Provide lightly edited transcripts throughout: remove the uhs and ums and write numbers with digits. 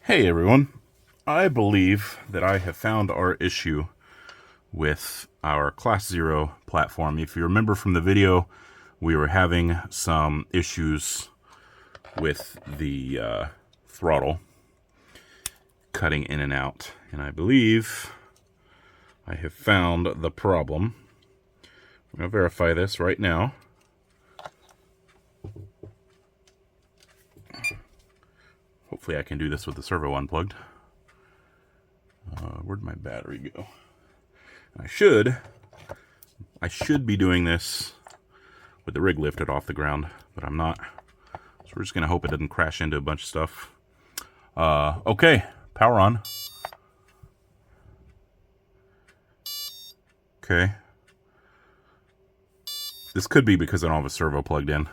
Hey everyone, I believe that I have found our issue with our Class 0 platform. If you remember from the video, we were having some issues with the throttle cutting in and out, and I believe I have found the problem. I'm going to verify this right now. Hopefully I can do this with the servo unplugged. Where'd my battery go? I should be doing this with the rig lifted off the ground, but I'm not. So we're just going to hope it doesn't crash into a bunch of stuff. Okay, power on. Okay. This could be because I don't have a servo plugged in.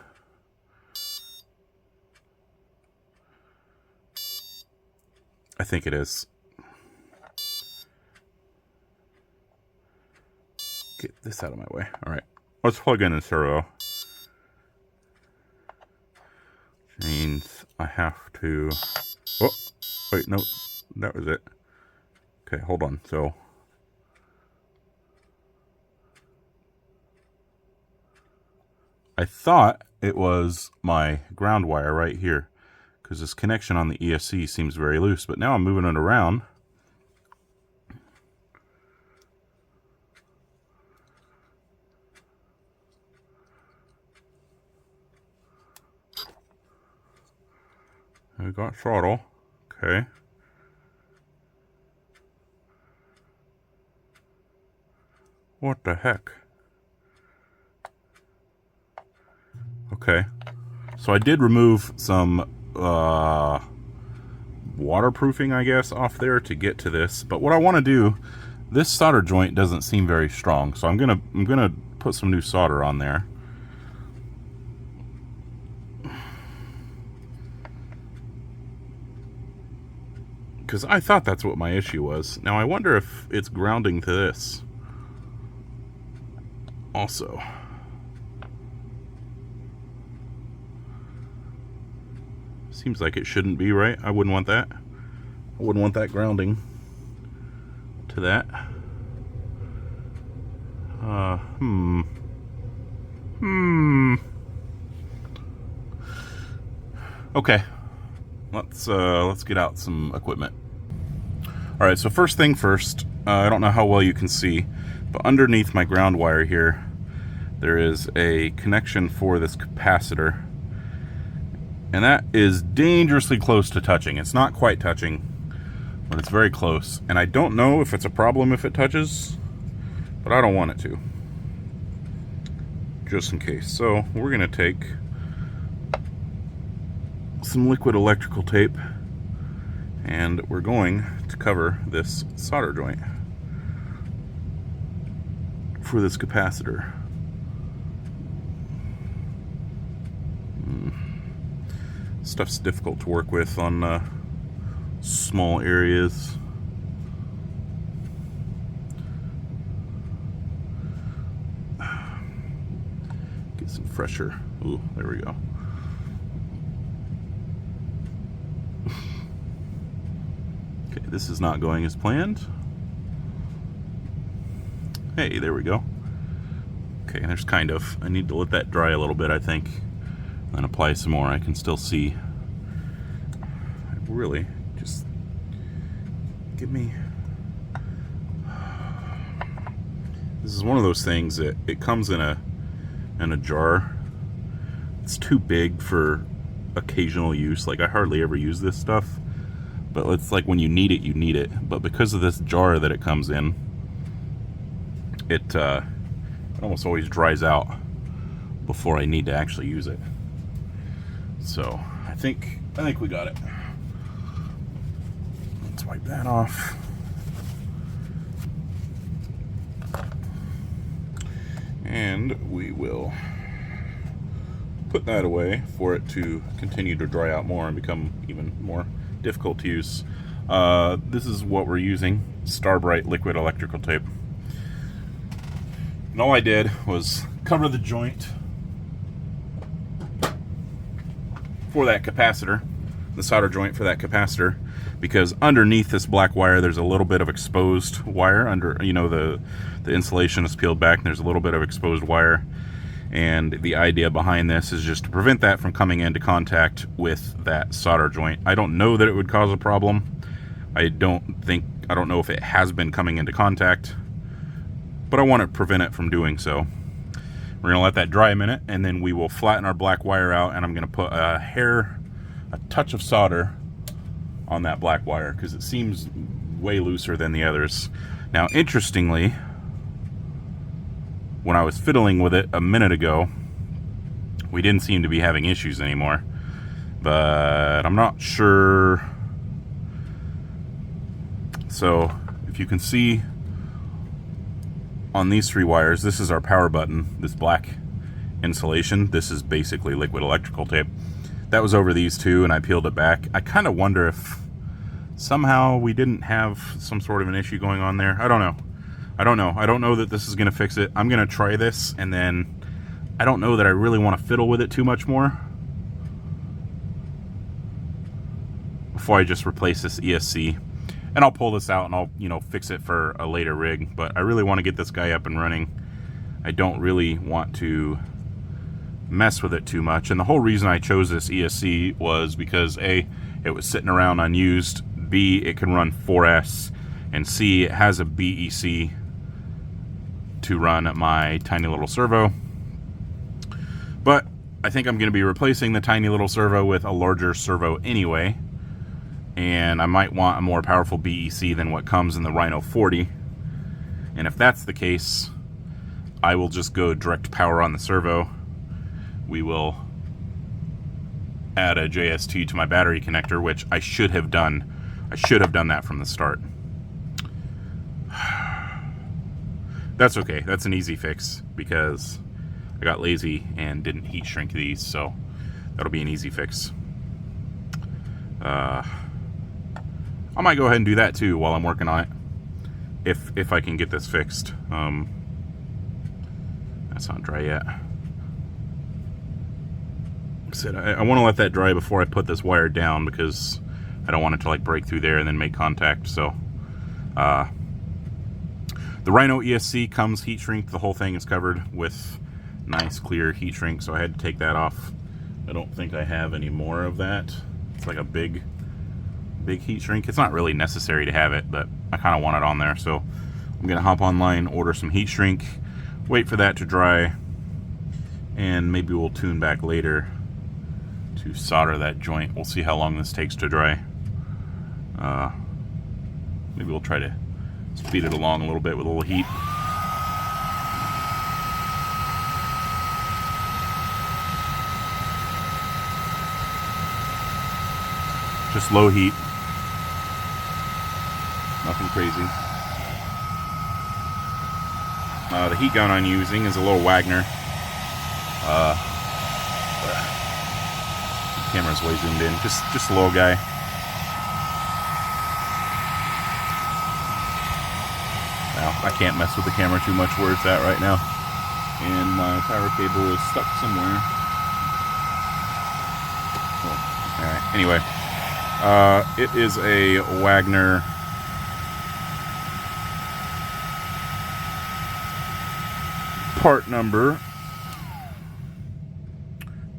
I think it is. Get this out of my way. All right, let's plug in a servo. Which means I have to. Oh, wait, no, that was it. Okay, hold on. So I thought it was my ground wire right here, because this connection on the ESC seems very loose, but now I'm moving it around. I got throttle. Okay. What the heck? Okay. So I did remove some waterproofing, I guess, off there to get to this. But what I want to do, this solder joint doesn't seem very strong, so I'm gonna put some new solder on there. Because I thought that's what my issue was. Now I wonder if it's grounding to this also. Seems like it shouldn't be, right? I wouldn't want that. I wouldn't want that grounding to that. Okay. Let's get out some equipment. All right, so first thing first, I don't know how well you can see, but underneath my ground wire here, there is a connection for this capacitor. And that is dangerously close to touching. It's not quite touching, but it's very close. And I don't know if it's a problem if it touches, but I don't want it to, just in case. So we're gonna take some liquid electrical tape and we're going to cover this solder joint for this capacitor. Stuff's difficult to work with on small areas. Get some fresher. Ooh, there we go. Okay, this is not going as planned. Hey, there we go. Okay, there's kind of. I need to let that dry a little bit, I think. And apply some more. I can still see. Really, just give me. This is one of those things that it comes in a jar. It's too big for occasional use. Like I hardly ever use this stuff, but it's like when you need it, you need it. But because of this jar that it comes in, it almost always dries out before I need to actually use it. So I think we got it. Let's wipe that off. And we will put that away for it to continue to dry out more and become even more difficult to use. This is what we're using, Starbright liquid electrical tape. And all I did was cover the joint for that capacitor the solder joint for that capacitor, because underneath this black wire there's a little bit of exposed wire. Under, you know, the insulation is peeled back and there's a little bit of exposed wire, and the idea behind this is just to prevent that from coming into contact with that solder joint. I don't know that it would cause a problem. I don't know if it has been coming into contact, but I want to prevent it from doing so. We're going to let that dry a minute, and then we will flatten our black wire out, and I'm going to put a touch of solder on that black wire because it seems way looser than the others. Now, interestingly, when I was fiddling with it a minute ago, we didn't seem to be having issues anymore, but I'm not sure. So if you can see on these 3 wires, this is our power button, this black insulation. This is basically liquid electrical tape. That was over these 2, and I peeled it back. I kind of wonder if somehow we didn't have some sort of an issue going on there. I don't know. I don't know that this is going to fix it. I'm going to try this, and then I don't know that I really want to fiddle with it too much more before I just replace this ESC. And I'll pull this out and I'll, you know, fix it for a later rig. But I really want to get this guy up and running. I don't really want to mess with it too much. And the whole reason I chose this ESC was because A, it was sitting around unused. B, it can run 4S. And C, it has a BEC to run my tiny little servo. But I think I'm going to be replacing the tiny little servo with a larger servo anyway. And I might want a more powerful BEC than what comes in the Rhino 40. And if that's the case, I will just go direct power on the servo. We will add a JST to my battery connector, which I should have done. I should have done that from the start. That's okay. That's an easy fix because I got lazy and didn't heat shrink these, so that'll be an easy fix. I might go ahead and do that too while I'm working on it, if I can get this fixed. That's not dry yet. Like I said, I want to let that dry before I put this wire down because I don't want it to like break through there and then make contact. So the Rhino ESC comes heat shrink. The whole thing is covered with nice clear heat shrink, so I had to take that off. I don't think I have any more of that. It's like a big heat shrink. It's not really necessary to have it, but I kind of want it on there, so I'm gonna hop online, order some heat shrink, wait for that to dry, and maybe we'll tune back later to solder that joint. We'll see how long this takes to dry. Maybe we'll try to speed it along a little bit with a little heat. Just low heat. Nothing crazy. The heat gun I'm using is a little Wagner. The camera's way zoomed in. Just a little guy. Now, I can't mess with the camera too much where it's at right now. And my power cable is stuck somewhere. Oh, alright, anyway. It is a Wagner part number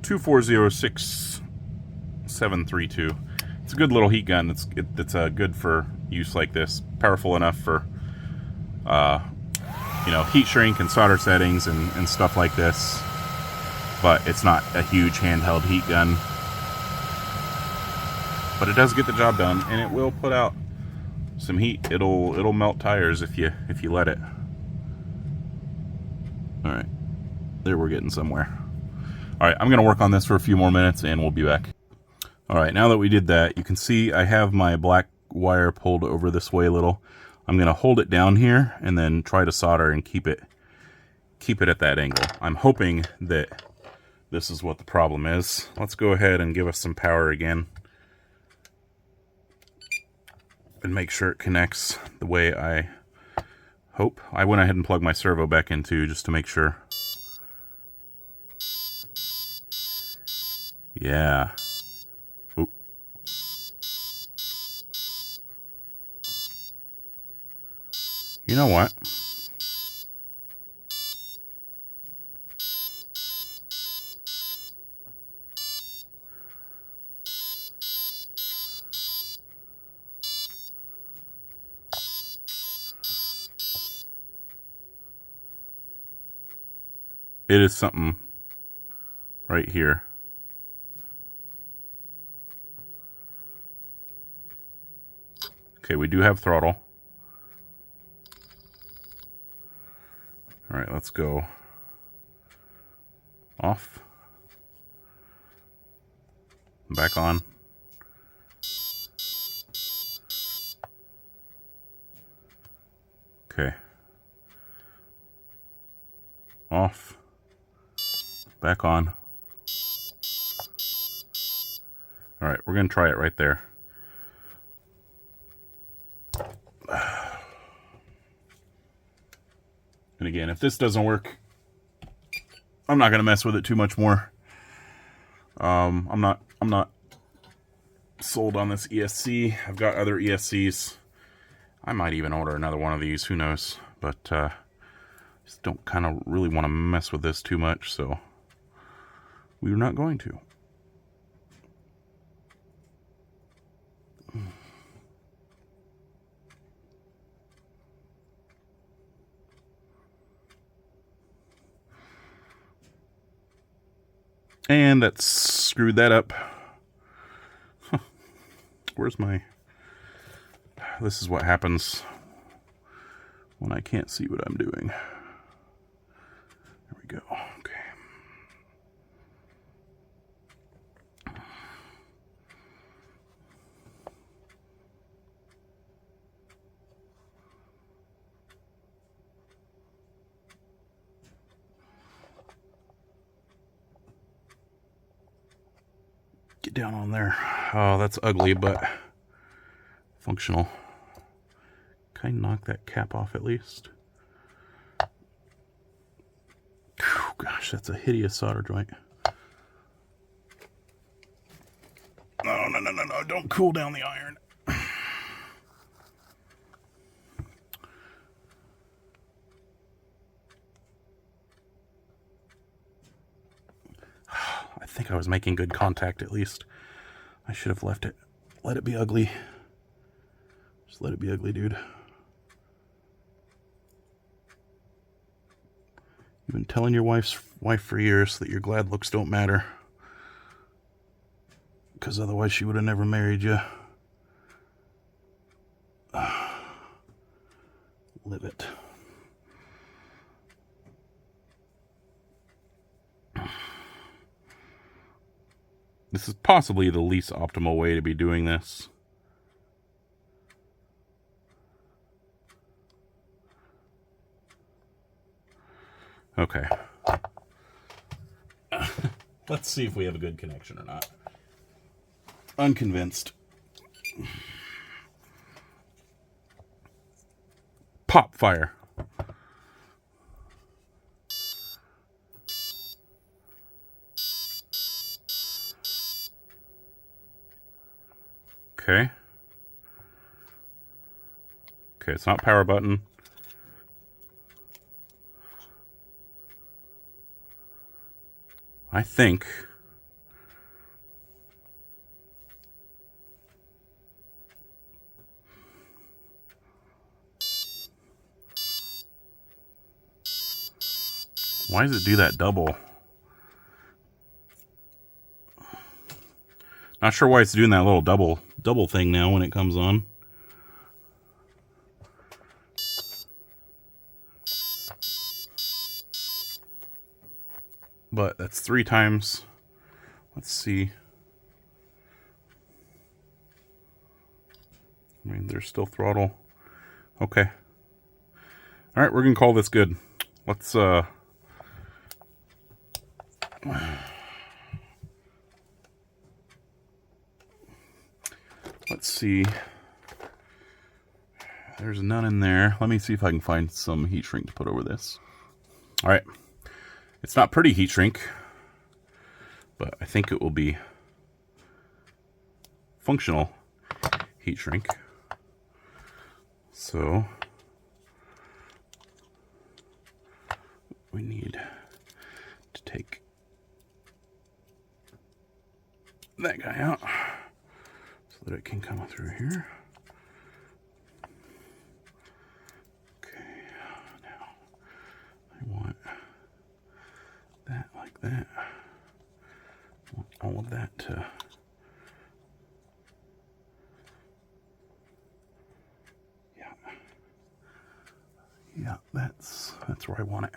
2406732. It's a good little heat gun. It's good for use like this. Powerful enough for you know, heat shrink and solder settings and stuff like this. But it's not a huge handheld heat gun. But it does get the job done, and it will put out some heat. It'll melt tires if you let it. All right, there, we're getting somewhere. All right, I'm gonna work on this for a few more minutes, and we'll be back. All right, now that we did that, you can see I have my black wire pulled over this way a little. I'm gonna hold it down here and then try to solder and keep it at that angle. I'm hoping that this is what the problem is. Let's go ahead and give us some power again. And make sure it connects the way I hope. I went ahead and plugged my servo back in too, just to make sure. Yeah. Oop. You know what? It is something right here. Okay, we do have throttle. All right, let's go off, back on. Okay. Off, back on. All right, we're gonna try it right there. And again, if this doesn't work, I'm not gonna mess with it too much more. I'm not sold on this ESC. I've got other ESCs. I might even order another one of these, who knows, but just don't kind of really want to mess with this too much, so we're not going to. And that screwed that up. Huh. Where's my... This is what happens when I can't see what I'm doing. There we go. Okay. Get down on there. Oh, that's ugly, but functional. Can I knock that cap off at least? Whew, gosh, that's a hideous solder joint. No, don't cool down the iron. I think I was making good contact at least. I should have left it. Let it be ugly. Just let it be ugly, dude. You've been telling your wife for years that your glad looks don't matter. Because otherwise she would have never married you. Live it. This is possibly the least optimal way to be doing this. Okay. Let's see if we have a good connection or not. Unconvinced. Pop fire. Okay. Okay, it's not power button. I think why does it do that double? Not sure why it's doing that little double thing now when it comes on. But that's 3 times. Let's see. I mean, there's still throttle. Okay. All right, we're gonna call this good. Let's see. There's none in there. Let me see if I can find some heat shrink to put over this. All right. It's not pretty heat shrink, but I think it will be functional heat shrink. So we need to take that guy out so that it can come through here. Okay, now I want that like that. I want all of that to yeah, that's where I want it.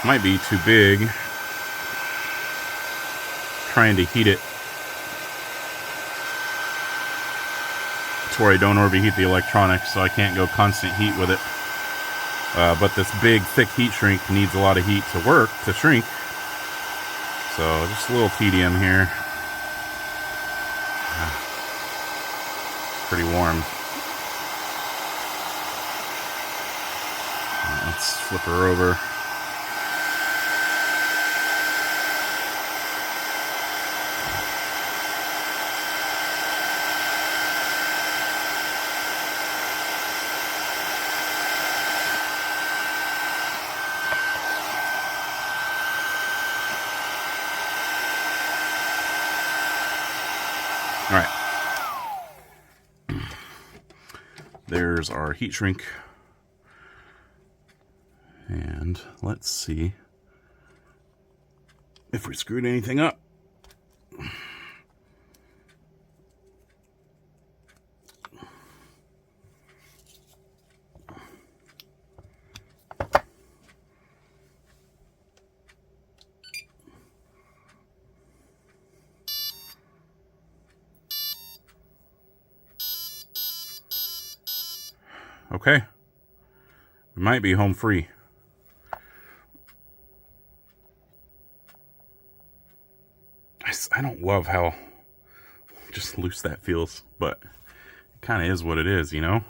Might be too big. Trying to heat it to where I don't overheat the electronics, so I can't go constant heat with it. But this big, thick heat shrink needs a lot of heat to work, to shrink. So just a little tedium here. Pretty warm. Let's flip her over. All right. There's our heat shrink. And let's see if we screwed anything up. Okay. We might be home free. I don't love how just loose that feels, but it kind of is what it is, you know?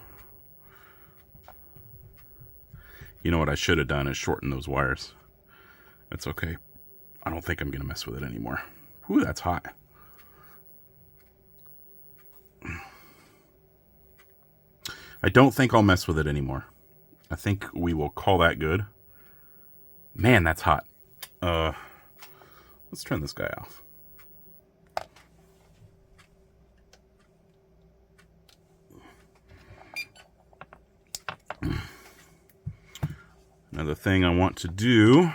You know what I should have done is shorten those wires. That's okay. I don't think I'm going to mess with it anymore. Ooh, that's hot. I don't think I'll mess with it anymore. I think we will call that good. Man, that's hot. Let's turn this guy off. Another thing I want to do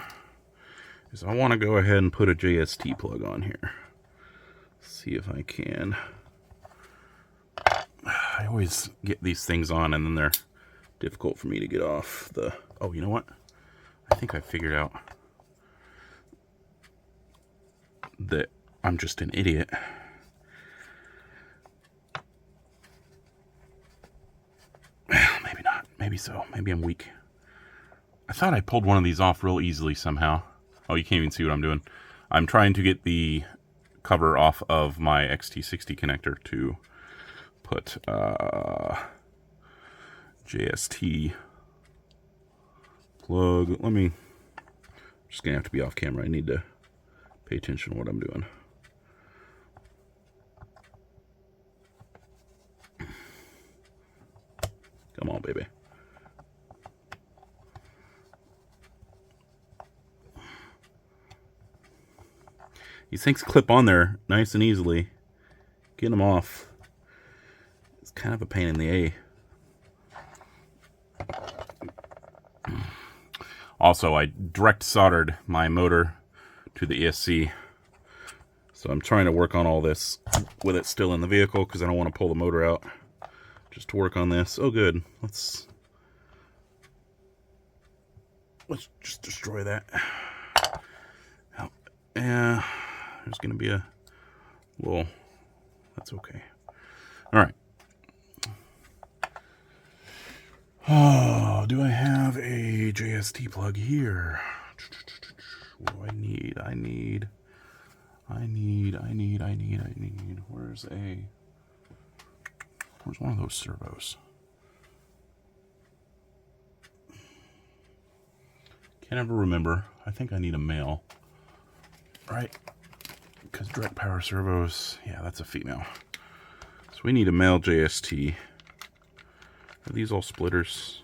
is I want to go ahead and put a JST plug on here. See if I can. I always get these things on and then they're difficult for me to get off the... Oh, you know what? I think I figured out that I'm just an idiot. Well, maybe not. Maybe so. Maybe I'm weak. I thought I pulled one of these off real easily somehow. Oh, you can't even see what I'm doing. I'm trying to get the cover off of my XT60 connector to put JST plug. I'm just gonna have to be off camera. I need to pay attention to what I'm doing. Come on, baby. These things clip on there nice and easily. Getting them off, it's kind of a pain in the A. Also, I direct soldered my motor to the ESC. So I'm trying to work on all this with it still in the vehicle because I don't want to pull the motor out. Just to work on this. Oh, good. Let's just destroy that. Yeah, there's going to be a little... That's okay. All right. Oh, do I have a JST plug here? What do I need? I need. Where's one of those servos? Can't ever remember. I think I need a male, right? Because direct power servos, yeah, that's a female. So we need a male JST. Are these all splitters?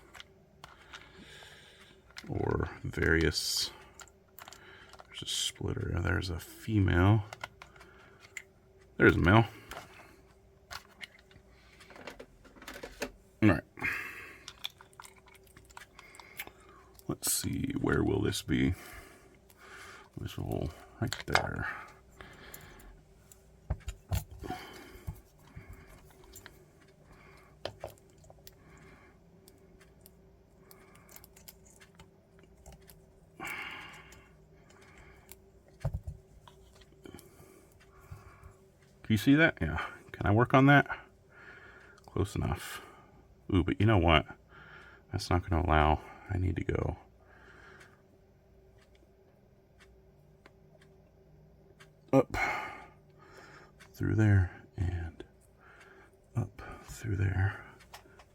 Or various? There's a splitter, there's a female. There's a male. All right. Let's see, where will this be? This will right there. Can you see that? Yeah. Can I work on that? Close enough. Ooh, but you know what? That's not going to allow. I need to go up through there and up through there.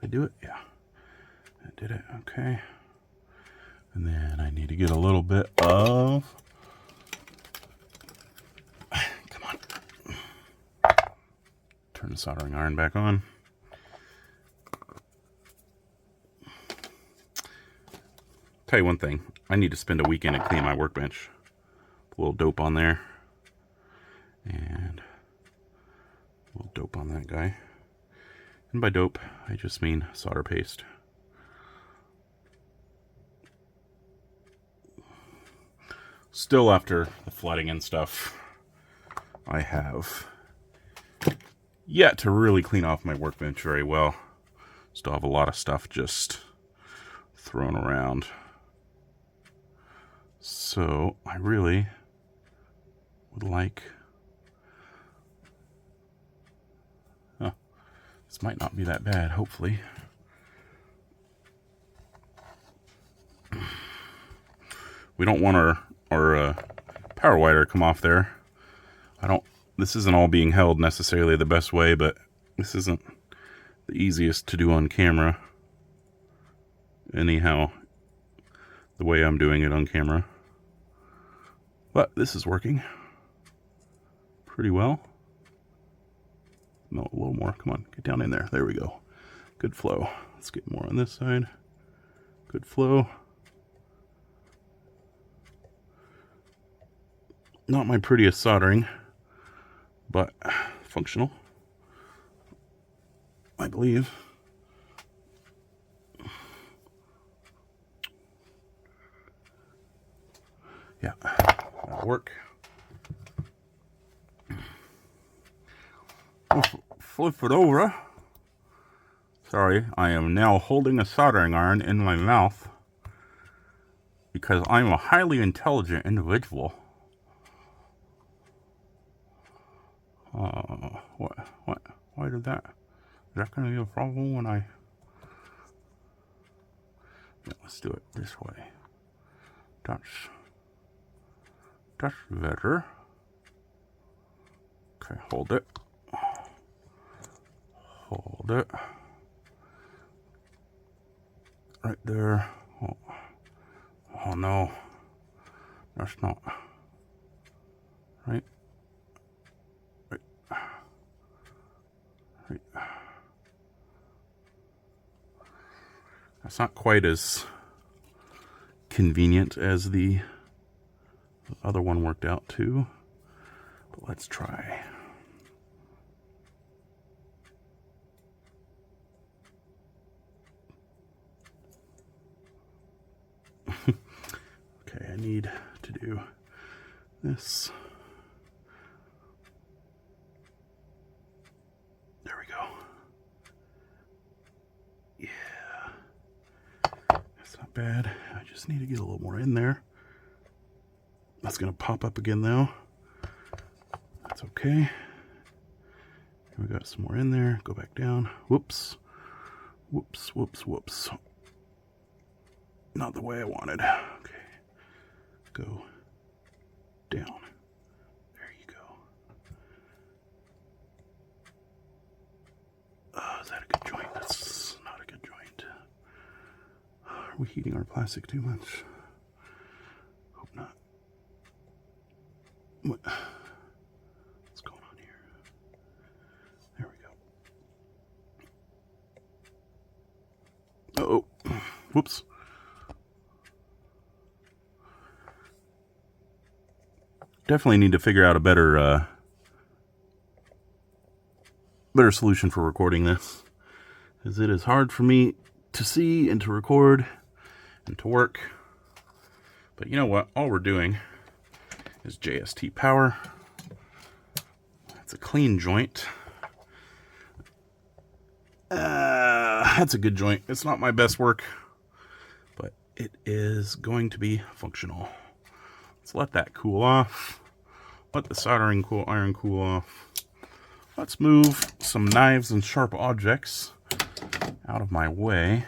Did I do it? Yeah. I did it. Okay. And then I need to get a little bit of... Come on. Turn the soldering iron back on. Tell you one thing, I need to spend a weekend and clean my workbench. A little dope on there. And a little dope on that guy. And by dope, I just mean solder paste. Still, after the flooding and stuff, I have yet to really clean off my workbench very well. Still have a lot of stuff just thrown around. So I really would like... This might not be that bad, hopefully. We don't want our power wire to come off there. This isn't all being held necessarily the best way, but this isn't the easiest to do on camera. Anyhow, the way I'm doing it on camera. But this is working pretty well. No, a little more. Come on, get down in there. There we go. Good flow. Let's get more on this side. Good flow. Not my prettiest soldering, but functional, I believe. Yeah, that'll work. Flip it over. Sorry, I am now holding a soldering iron in my mouth because I'm a highly intelligent individual. What? Why did that? Is that going to be a problem when I... Yeah, let's do it this way. That's better. Okay, hold it. Hold it. Right there. Oh no. That's not... Right? That's not quite as convenient as the other one worked out too, but let's try. Okay, I need to do this. There we go. Yeah. That's not bad. I just need to get a little more in there. That's going to pop up again though. That's okay. We got some more in there. Go back down. Whoops. Whoops, whoops, whoops. Not the way I wanted. Okay. Go down. There you go. Is that a good joint? That's not a good joint. Are we heating our plastic too much? Oh, whoops. Definitely need to figure out a better solution for recording this, as it is hard for me to see and to record and to work. But you know what? All we're doing is JST power. That's a clean joint. That's a good joint. It's not my best work, but it is going to be functional. Let's let that cool off. Let the soldering iron cool off. Let's move some knives and sharp objects out of my way.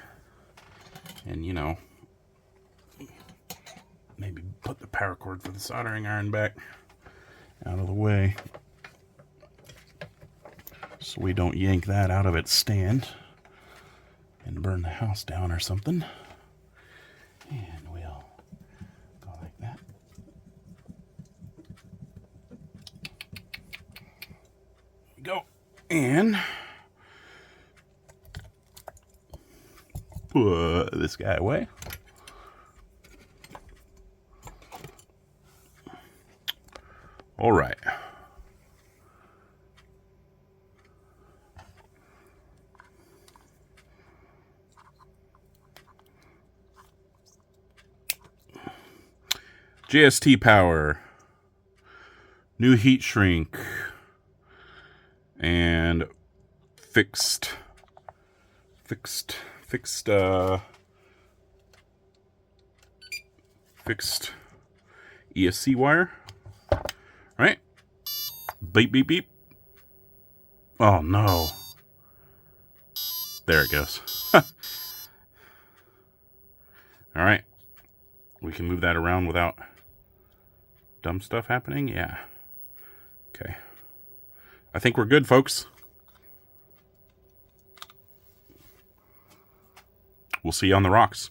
And, you know, maybe put the power cord for the soldering iron back out of the way, so we don't yank that out of its stand and burn the house down or something. And we'll go like that. There we go. And put this guy away. All right. JST power, new heat shrink, and fixed ESC wire, right? Beep, beep, beep. Oh no. There it goes. All right. We can move that around without dumb stuff happening. Yeah. Okay. I think we're good, folks. We'll see you on the rocks.